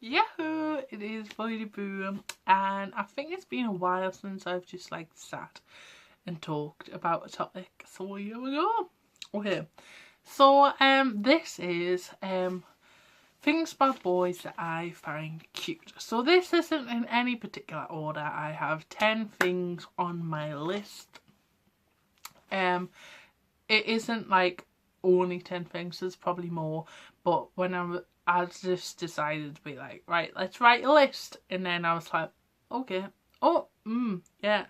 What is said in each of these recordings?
Yahoo! It is Voidy Boo, and I think it's been a while since I've just like sat and talked about a topic. So here we go. Okay. So this is things about boys that I find cute. So this isn't in any particular order. I have 10 things on my list. It isn't like only 10 things, there's probably more, but when I just decided to be like, right, let's write a list, and then I was like, okay, oh, yeah,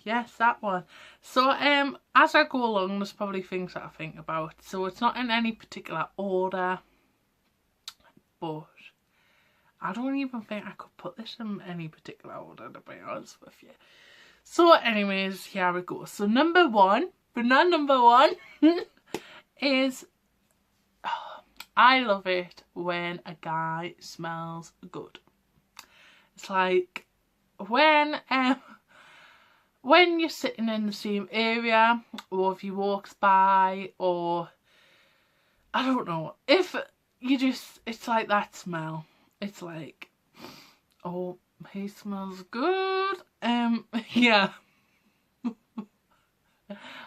yes, that one. So as I go along, there's probably things that I think about, so it's not in any particular order, but I don't even think I could put this in any particular order, to be honest with you. So anyways, here we go. So number one, but not number one, is I love it when a guy smells good. It's like when you're sitting in the same area, or if he walks by, or I don't know, if you just, it's like that smell. It's like, oh, he smells good. Yeah.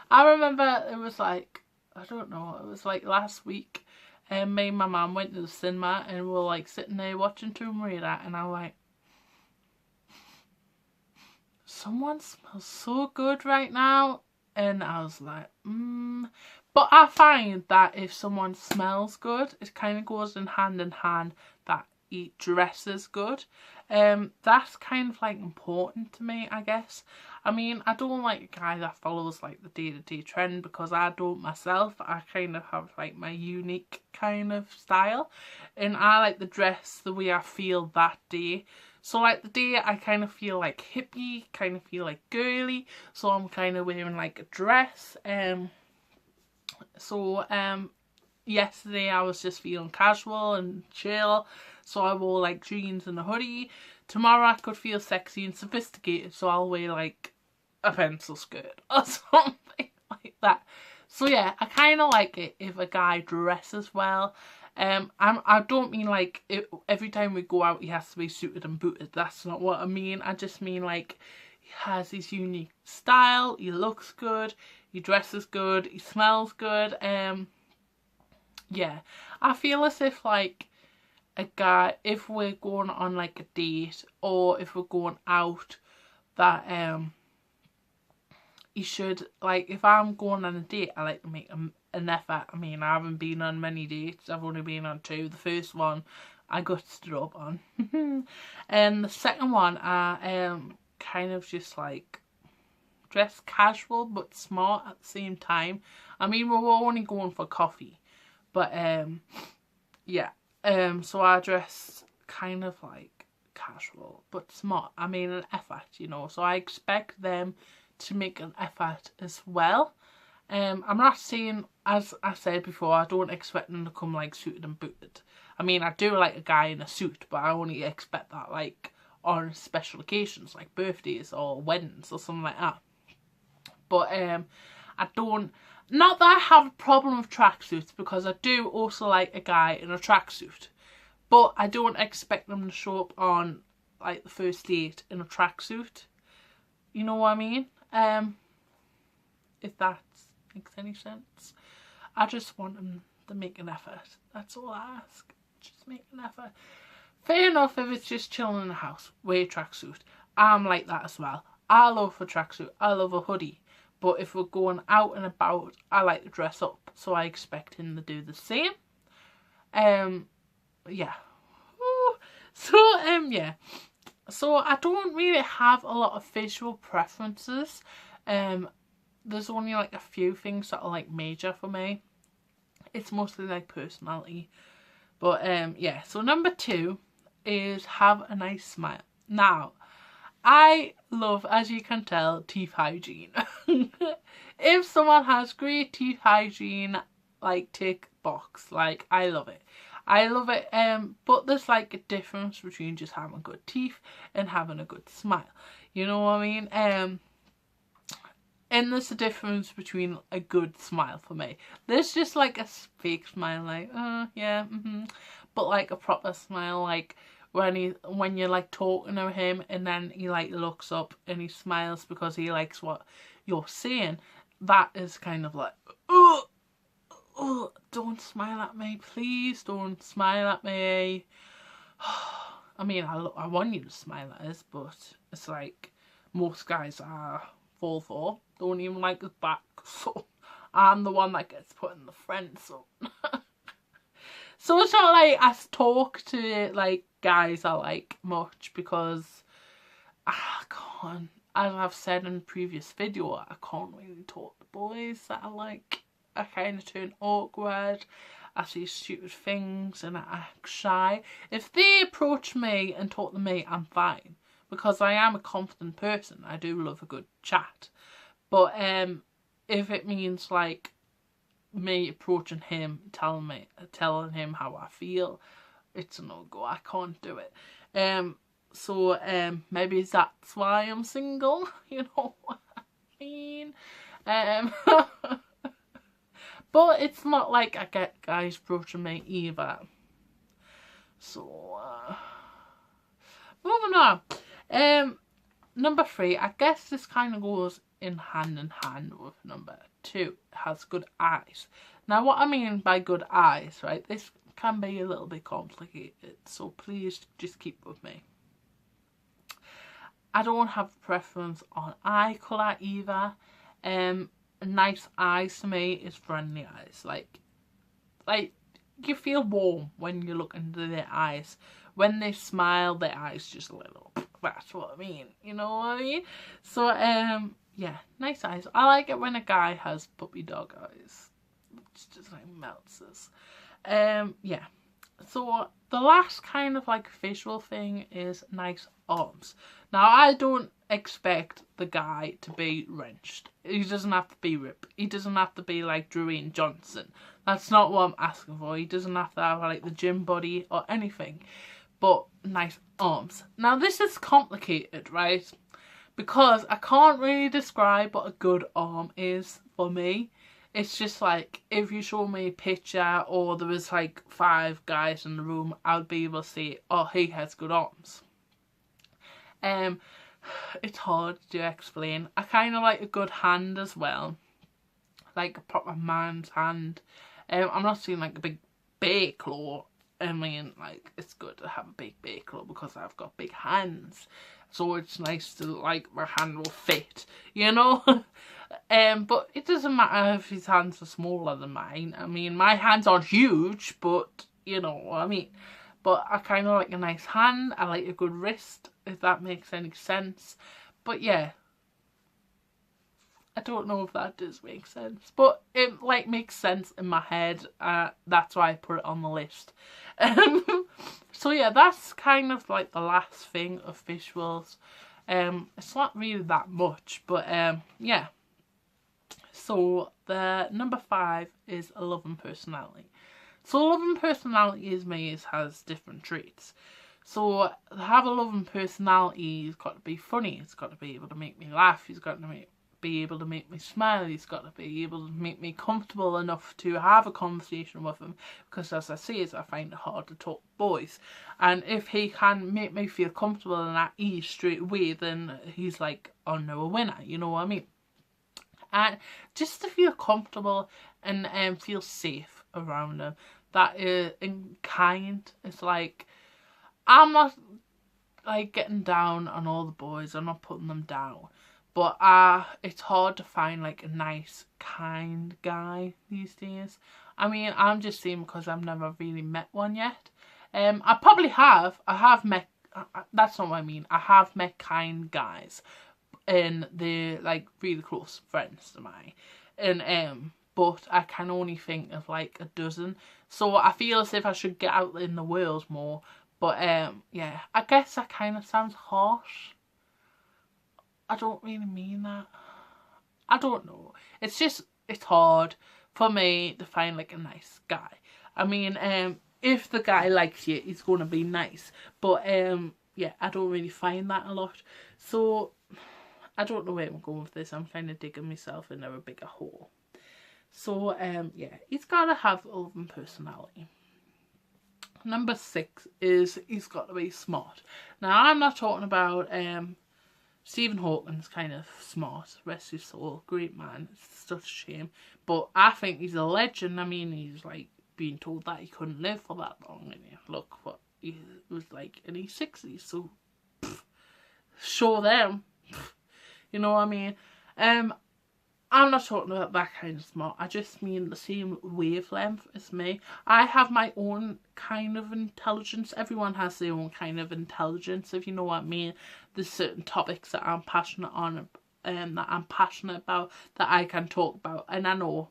I remember it was like, I don't know, it was like last week, and me and my mum went to the cinema and we were like sitting there watching Tomb Raider, and I'm like, someone smells so good right now, and I was like, But I find that if someone smells good, it kind of goes in hand that he dresses good. That's kind of like important to me, I guess. I mean, I don't like a guy that follows like the day-to-day trend, because I don't myself. I kind of have like my unique kind of style, and I like the dress the way I feel that day. So like the day I kind of feel like hippie, kind of feel like girly, so I'm kind of wearing like a dress. Yesterday I was just feeling casual and chill, so I wore like jeans and a hoodie. Tomorrow I could feel sexy and sophisticated, so I'll wear like a pencil skirt or something like that. So yeah, I kind of like it if a guy dresses well. I don't mean like every time we go out he has to be suited and booted. That's not what I mean. I just mean like he has his unique style, he looks good, he dresses good, he smells good. Yeah, I feel as if like a guy, if we're going on like a date or if we're going out, that he should, like, if I'm going on a date, I like to make an effort. I mean, I haven't been on many dates, I've only been on 2. The first one I got stood up on and the second one I kind of just like dress casual but smart at the same time. I mean, we were only going for coffee, but yeah, so I dress kind of like casual but smart. I mean, an effort, you know, so I expect them to make an effort as well. I'm not saying, as I said before, I don't expect them to come like suited and booted. I mean, I do like a guy in a suit, but I only expect that like on special occasions like birthdays or weddings or something like that. But I don't, not that I have a problem with tracksuits, because I do also like a guy in a tracksuit, but I don't expect them to show up on like the first date in a tracksuit. You know what I mean? If that makes any sense. I just want them to make an effort. That's all I ask. Just make an effort. Fair enough if it's just chilling in the house, wear a tracksuit. I'm like that as well. I love a tracksuit. I love a hoodie. But if we're going out and about, I like to dress up. So I expect him to do the same. Yeah. Yeah. So I don't really have a lot of visual preferences. There's only like a few things that are like major for me. It's mostly like personality. But yeah, so number 2 is have a nice smile. Now, I love, as you can tell, teeth hygiene. If someone has great teeth hygiene, like, tick box, like, I love it. I love it, but there's like a difference between just having good teeth and having a good smile. You know what I mean? And there's a difference between a good smile for me. There's just like a fake smile, like, yeah, but like a proper smile, like when you're like talking to him and then he like looks up and he smiles because he likes what you're saying. That is kind of like, oh, don't smile at me, please don't smile at me. I mean, I want you to smile at us, but it's like most guys are fall for, don't even like us back, so I'm the one that gets put in the friend zone. So it's not like I talk to like guys I like much, because I can't, as I've said in a previous video, I can't really talk to boys that I like. I kind of turn awkward, I say stupid things and I act shy. If they approach me and talk to me, I'm fine, because I am a confident person. I do love a good chat. But if it means like me approaching him, telling him how I feel, it's a no-go. I can't do it. So maybe that's why I'm single, you know what I mean? But it's not like I get guys approaching me either. So moving on. Number 3, I guess this kind of goes in hand with number 2, has good eyes. Now what I mean by good eyes, right, this can be a little bit complicated, so please just keep with me. I don't have a preference on eye colour either. Nice eyes to me is friendly eyes. Like you feel warm when you look into their eyes. When they smile, their eyes just lit up. That's what I mean. You know what I mean? So yeah, nice eyes. I like it when a guy has puppy dog eyes. It's just like melts us. Yeah. So the last kind of like visual thing is nice arms. Now I don't expect the guy to be wrenched. He doesn't have to be ripped. He doesn't have to be like Dwayne Johnson. That's not what I'm asking for. He doesn't have to have like the gym body or anything. But nice arms. Now this is complicated, right? Because I can't really describe what a good arm is for me. It's just like, if you show me a picture or there was like 5 guys in the room, I'll be able to say, oh, he has good arms. It's hard to explain. I kind of like a good hand as well. Like a proper man's hand. I'm not saying like a big bear claw. I mean, like, it's good to have a big bear claw because I've got big hands. So it's nice to, like, my hand will fit, you know? But it doesn't matter if his hands are smaller than mine. I mean, my hands aren't huge, but you know what I mean. But I kind of like a nice hand. I like a good wrist, if that makes any sense. But yeah, I don't know if that does make sense, but it like makes sense in my head. That's why I put it on the list. So yeah, that's kind of like the last thing of visuals. It's not really that much, but yeah. So the number 5 is a loving personality. So loving personality has different traits. So to have a loving personality, he's got to be funny. He's got to be able to make me laugh. He's got to be able to make me smile. He's got to be able to make me comfortable enough to have a conversation with him, because as I say, I find it hard to talk to boys, and if he can make me feel comfortable and at ease straight away, then he's like, oh no, a winner, you know what I mean? And just to feel comfortable and feel safe around him, that is kind. It's like, I'm not like getting down on all the boys, I'm not putting them down, but it's hard to find like a nice, kind guy these days. I mean, I'm just saying because I've never really met one yet. I probably have. I have met, that's not what I mean. I have met kind guys, and they're like really close friends to mine. And but I can only think of like a dozen. So I feel as if I should get out in the world more. But yeah, I guess that kind of sounds harsh. I don't really mean that. I don't know. It's just, it's hard for me to find like a nice guy. I mean, if the guy likes you, he's going to be nice. But yeah, I don't really find that a lot. So I don't know where I'm going with this. I'm kind of digging myself into a bigger hole. So, yeah, he's got to have a loving personality. Number 6 is he's got to be smart. Now, I'm not talking about Stephen Hawking's kind of smart, rest his soul, great man. It's such a shame. But I think he's a legend. I mean, he's like being told that he couldn't live for that long. And look what he was like in his 60s. So, show them. You know what I mean? I'm not talking about that kind of smart. I just mean the same wavelength as me. I have my own kind of intelligence. Everyone has their own kind of intelligence, if you know what I mean. There's certain topics that I'm passionate on, that I'm passionate about, that I can talk about, and I know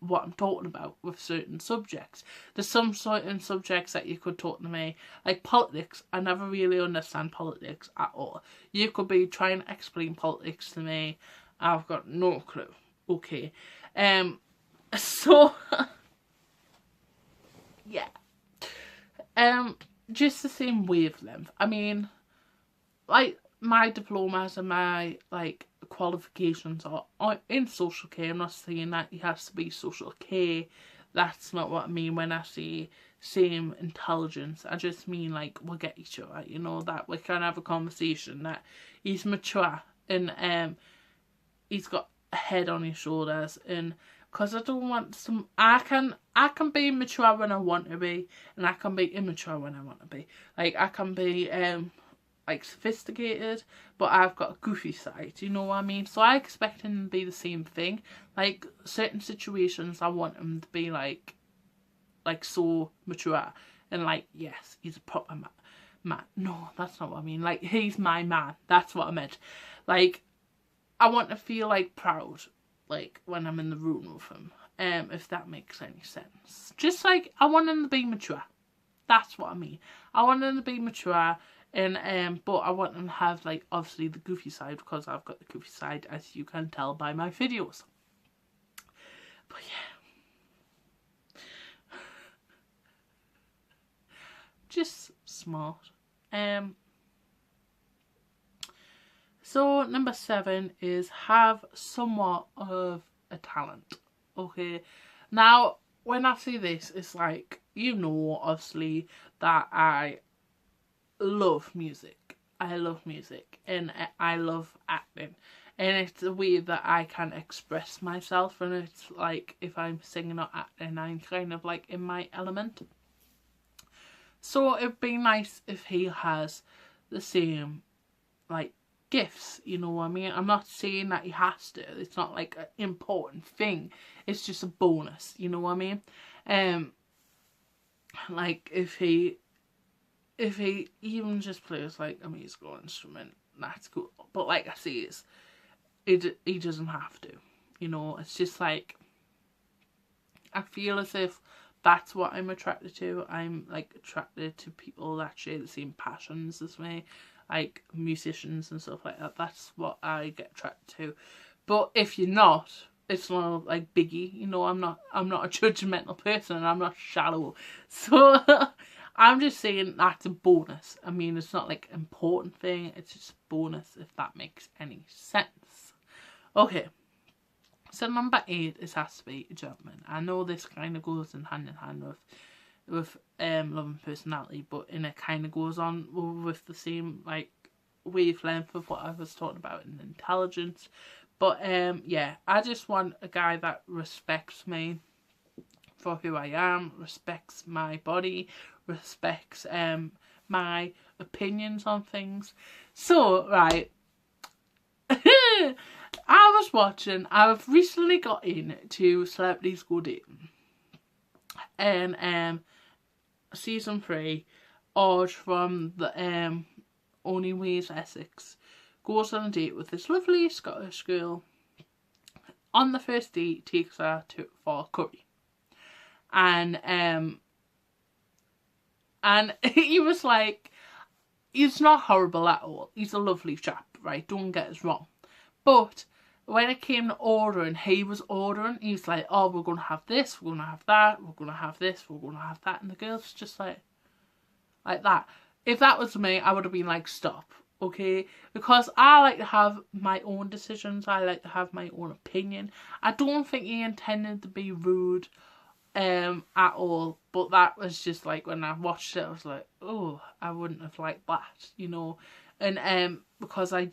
what I'm talking about with certain subjects. There's some certain subjects that you could talk to me, like politics. I never really understand politics at all. You could be trying to explain politics to me, I've got no clue. Okay. So yeah. Just the same wavelength. I mean, like, my diplomas and my like qualifications are in social care. I'm not saying that he has to be social care. That's not what I mean when I say same intelligence. I just mean like we'll get each other, you know, that we can have a conversation, that he's mature and he's got a head on his shoulders, and because I don't want some, I can be mature when I want to be, and I can be immature when I want to be. Like, I can be like sophisticated, but I've got a goofy side, you know what I mean? So I expect him to be the same thing. Like, certain situations I want him to be like so mature, and like, yes, he's a proper man. No, that's not what I mean. Like, he's my man. That's what I meant. Like, I want to feel like proud, like when I'm in the room with him, if that makes any sense. Just like I want him to be mature. That's what I mean. I want him to be mature, and but I want him to have like obviously the goofy side, because I've got the goofy side, as you can tell by my videos. But yeah, just smart. So number 7 is have somewhat of a talent. Okay, now when I say this, it's like, you know, obviously that I love music. I love music and I love acting, and it's a way that I can express myself, and it's like if I'm singing or acting, I'm kind of like in my element. So it'd be nice if he has the same like gifts, you know what I mean? I'm not saying that he has to. It's not like an important thing. It's just a bonus, you know what I mean? Like if he even just plays like a musical instrument, that's cool. But like I say, he doesn't have to. You know, it's just like, I feel as if that's what I'm attracted to. I'm like attracted to people that share the same passions as me, like musicians and stuff like that. That's what I get attracted to. But if you're not, it's not like biggie, you know. I'm not a judgmental person, and I'm not shallow. So I'm just saying that's a bonus. I mean, it's not like an important thing, it's just a bonus, if that makes any sense. Okay. So number 8 has to be a gentleman. I know this kind of goes in hand with love and personality, but it kind of goes on with the same like wavelength of what I was talking about in intelligence. But yeah, I just want a guy that respects me for who I am, respects my body, respects my opinions on things. So right, I've recently got into Celebrities Go Dating, and season 3, Orge from the Only Ways Essex goes on a date with this lovely Scottish girl. On the first date, takes her for curry, and he was like, he's not horrible at all. He's a lovely chap, right? Don't get us wrong. But when it came to ordering, he was like, oh, we're going to have this, we're going to have that, we're going to have this, we're going to have that. And the girl's just like that. If that was me, I would have been like, stop. okay? Because I like to have my own decisions, I like to have my own opinion. I don't think he intended to be rude at all, but that was just like, when I watched it, I was like, oh, I wouldn't have liked that, you know. And because I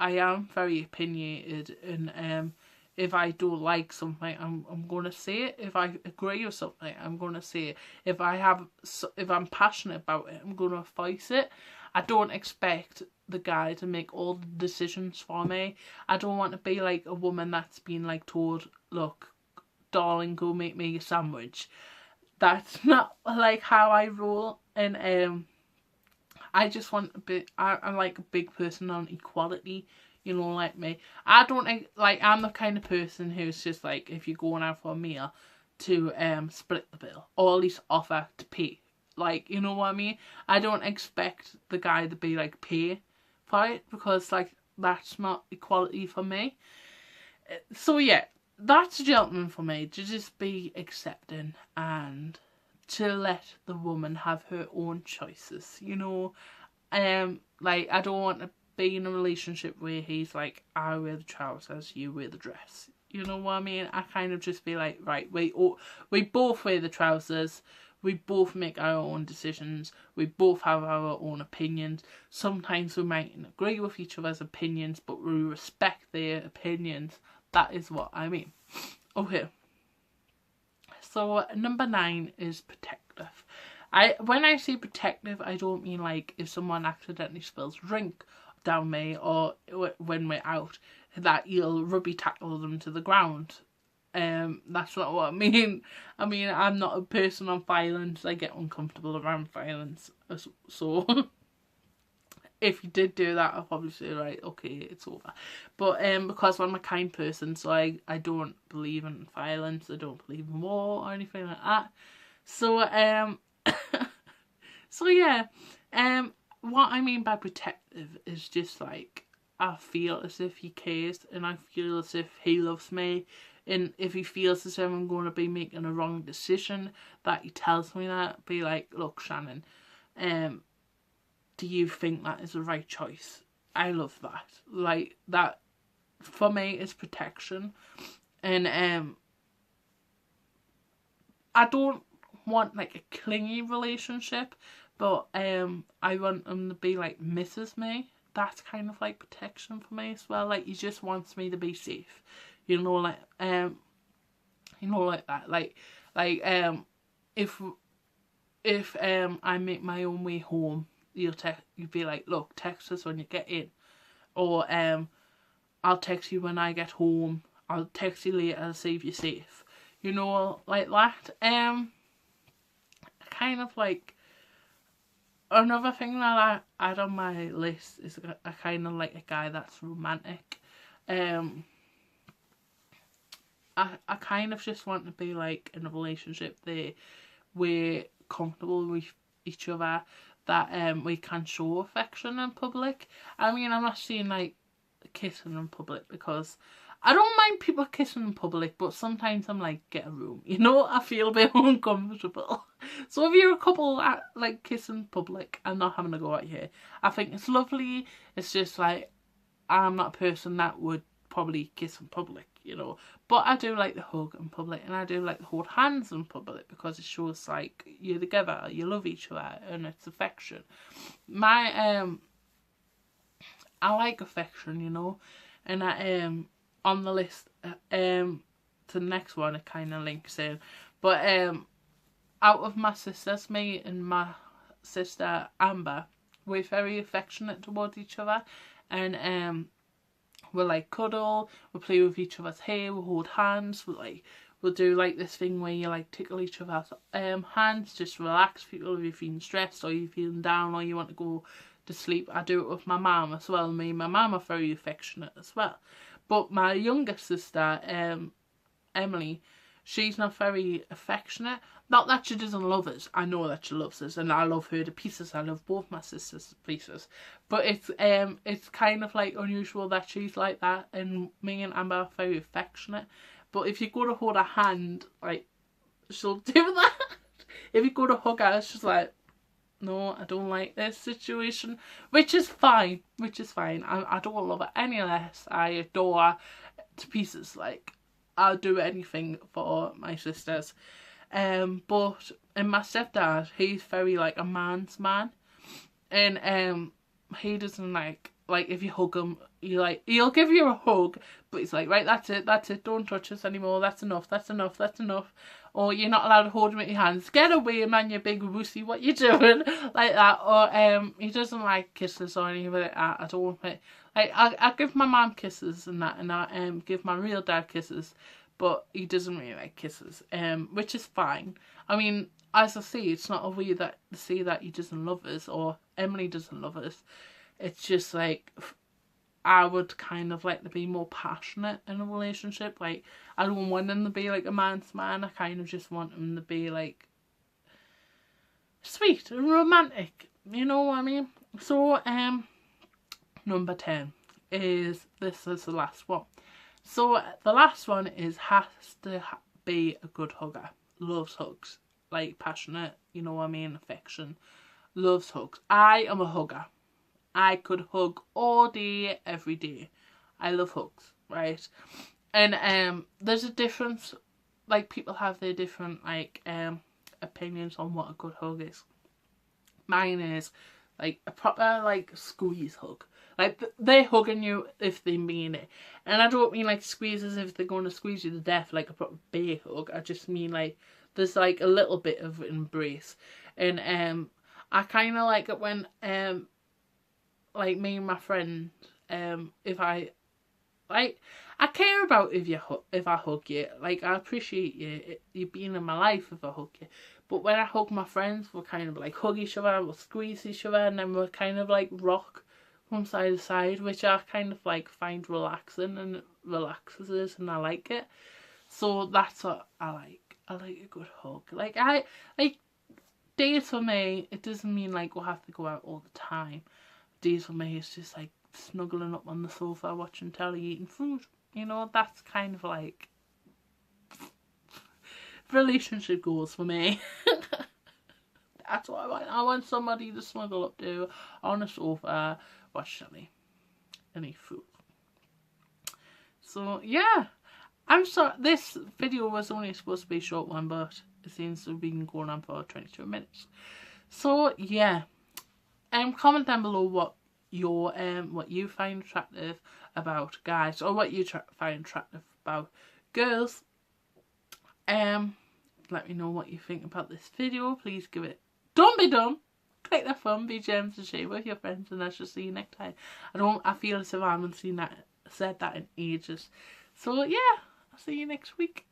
am very opinionated, and if I don't like something, I'm gonna say it. If I agree with something, I'm gonna say it. If I'm passionate about it, I'm gonna voice it. I don't expect the guy to make all the decisions for me. I don't want to be like a woman that's been like told, look, darling, go make me a sandwich. That's not like how I roll. And I just want a bit. I'm like a big person on equality. You know, like me. I don't like. I'm the kind of person who's just like, if you're going out for a meal, to split the bill, or at least offer to pay. Like, you know what I mean? I don't expect the guy to be like pay for it, because like that's not equality for me. So yeah, that's a gentleman for me, to just be accepting and to let the woman have her own choices, you know. Like, I don't want to be in a relationship where he's like, I wear the trousers, you wear the dress. You know what I mean? I kind of just be like, right, we both wear the trousers, we both make our own decisions, we both have our own opinions. Sometimes we mightn't agree with each other's opinions, but we respect their opinions. That is what I mean. Okay. So number 9 is protective. When I say protective, I don't mean like if someone accidentally spills drink down me, or when we're out, that you'll rubby tackle them to the ground. That's not what I mean. I mean, I'm not a person on violence. I get uncomfortable around violence. So if you did do that, I'll probably say, right, okay, it's over. But because I'm a kind person, so I don't believe in violence. I don't believe in war or anything like that. So so yeah, what I mean by protective is just like, I feel as if he cares, and I feel as if he loves me, and if he feels as if I'm going to be making a wrong decision, that he tells me that. Be like, look, Shannon, do you think that is the right choice? I love that. Like, that for me is protection. And I don't want like a clingy relationship, but I want him to be like Mrs. Me. That's kind of like protection for me as well. Like, he just wants me to be safe. You know, like like that. Like if I make my own way home, you'd be like, look, text us when you get in, or I'll text you when I get home. I'll text you later to see if you're safe. You know, like that. Kind of like, another thing that I add on my list is a kind of like a guy that's romantic. I kind of just want to be like in a relationship that we're comfortable with each other, that we can show affection in public. I mean, I'm not saying like kissing in public, because I don't mind people kissing in public, but sometimes I'm like, get a room, you know. I feel a bit uncomfortable. So if you're a couple that like kiss in public, I'm not having a go at you. I think it's lovely. It's just like, I'm not a person that would probably kiss in public, you know. But I do like the hug in public, and I do like to hold hands in public, because it shows like you're together, you love each other, and it's affection. I like affection, you know, and I on the list to the next one, it kind of links in, but out of my sisters, me and my sister Amber, we're very affectionate towards each other, and we'll like cuddle, we'll play with each other's hair, we'll hold hands, we'll do like this thing where you like tickle each other's hands, just relax people if you're feeling stressed, or you're feeling down, or you want to go to sleep. I do it with my mum as well. Me and my mum are very affectionate as well. But my younger sister, Emily, she's not very affectionate. Not that she doesn't love us. I know that she loves us, and I love her to pieces. I love both my sisters to pieces. But it's kind of like unusual that she's like that, and me and Amber are very affectionate. But if you go to hold her hand, like, she'll do that. If you go to hug her, she's like, no, I don't like this situation, which is fine, I don't love it any less. I adore her to pieces. Like, I'll do anything for my sisters. But in my stepdad, he's very like a man's man, and he doesn't like if you hug him, he'll give you a hug, but he's like, right, that's it, don't touch us anymore, that's enough, or you're not allowed to hold him with your hands, get away man, you big wussy, what you doing, like that. Or he doesn't like kisses or anything like that. I don't like, I give my mum kisses and that, and I give my real dad kisses, but he doesn't really like kisses, which is fine. I mean, as I say, it's not a way that to say that he doesn't love us or Emily doesn't love us. It's just like, I would kind of like to be more passionate in a relationship. Like, I don't want him to be like a man's man. I kind of just want him to be like sweet and romantic. You know what I mean? So, number 10 is, this is the last one. So the last one is, has to be a good hugger. Loves hugs. Like, passionate, you know what I mean? Affection. Loves hugs. I am a hugger. I could hug all day, every day. I love hugs, right? And there's a difference, like, people have their different, like, opinions on what a good hug is. Mine is, like, a proper, like, squeeze hug. Like, they're hugging you if they mean it. And I don't mean, like, squeeze as if they're going to squeeze you to death, like a proper bear hug. I just mean, like, there's, like, a little bit of embrace. And I kind of like it when, like, me and my friend, if I care about if I hug you. Like, I appreciate you being in my life if I hug you. But when I hug my friends, we'll kind of like hug each other, we'll squeeze each other, and then we'll kind of like rock from side to side, which I kind of like find relaxing, and it relaxes us, and I like it. So that's what I like. I like a good hug. Like, days for me, it doesn't mean like we'll have to go out all the time. Days for me, it's just like snuggling up on the sofa, watching telly, eating food. You know, that's kind of like relationship goals for me. That's what I want. I want somebody to snuggle up to on a sofa, watch telly, and eat food. So yeah, I'm sorry. This video was only supposed to be a short one, but it seems to have been going on for 22 minutes. So yeah. Comment down below what you find attractive about guys, or what you find attractive about girls. Let me know what you think about this video. Please give it. Don't be dumb. Click the thumb, be gems, and share with your friends, and I shall see you next time. I feel as if I haven't said that in ages. So yeah, I'll see you next week.